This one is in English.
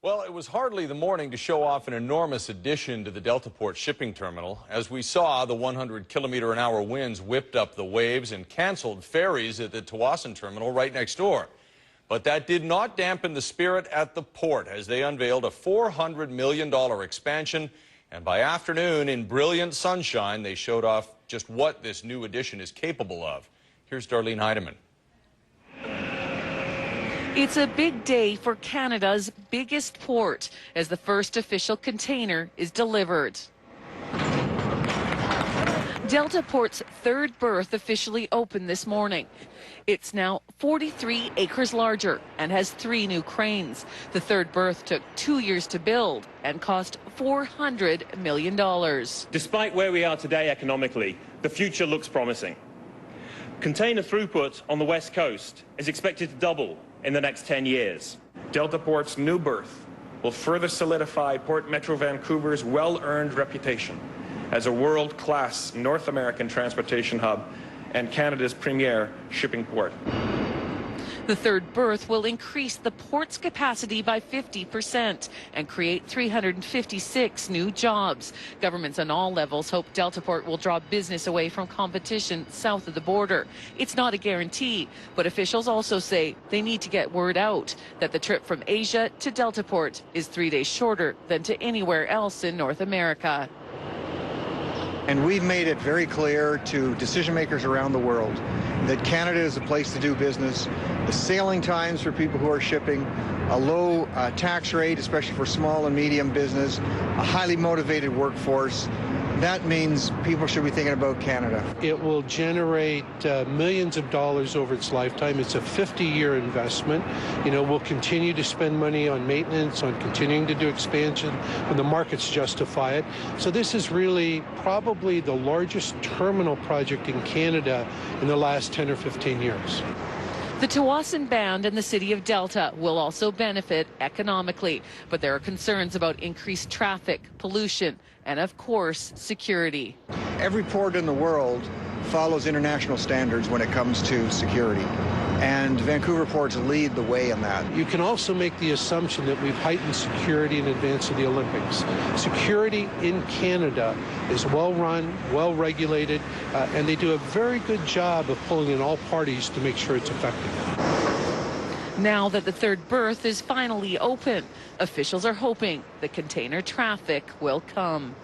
Well, it was hardly the morning to show off an enormous addition to the Deltaport shipping terminal. As we saw, the 100-kilometer-an-hour winds whipped up the waves and canceled ferries at the Tawasin terminal right next door. But that did not dampen the spirit at the port as they unveiled a $400 million expansion. And by afternoon, in brilliant sunshine, they showed off just what this new addition is capable of. Here's Darlene Heidemann. It's a big day for Canada's biggest port as the first official container is delivered. Deltaport's third berth officially opened this morning. It's now 43 acres larger and has 3 new cranes. The third berth took 2 years to build and cost $400 million. Despite where we are today economically, the future looks promising. Container throughput on the West Coast is expected to double in the next 10 years. Deltaport's new berth will further solidify Port Metro Vancouver's well-earned reputation as a world-class North American transportation hub and Canada's premier shipping port. The third berth will increase the port's capacity by 50% and create 356 new jobs. Governments on all levels hope Deltaport will draw business away from competition south of the border. It's not a guarantee, but officials also say they need to get word out that the trip from Asia to Deltaport is 3 days shorter than to anywhere else in North America. And we've made it very clear to decision makers around the world that Canada is a place to do business. The sailing times for people who are shipping, a low tax rate, especially for small and medium business, a highly motivated workforce. That means people should be thinking about Canada. It will generate millions of dollars over its lifetime. It's a 50-year investment. You know, we'll continue to spend money on maintenance, on continuing to do expansion when the markets justify it. So this is really probably the largest terminal project in Canada in the last 10 or 15 years. The Tawasin Band and the city of Delta will also benefit economically, but there are concerns about increased traffic, pollution, and of course, security. Every port in the world follows international standards when it comes to security, and Vancouver ports lead the way in that. You can also make the assumption that we've heightened security in advance of the Olympics. Security in Canada is well run, well regulated, and they do a very good job of pulling in all parties to make sure it's effective. Now that the third berth is finally open, officials are hoping the container traffic will come.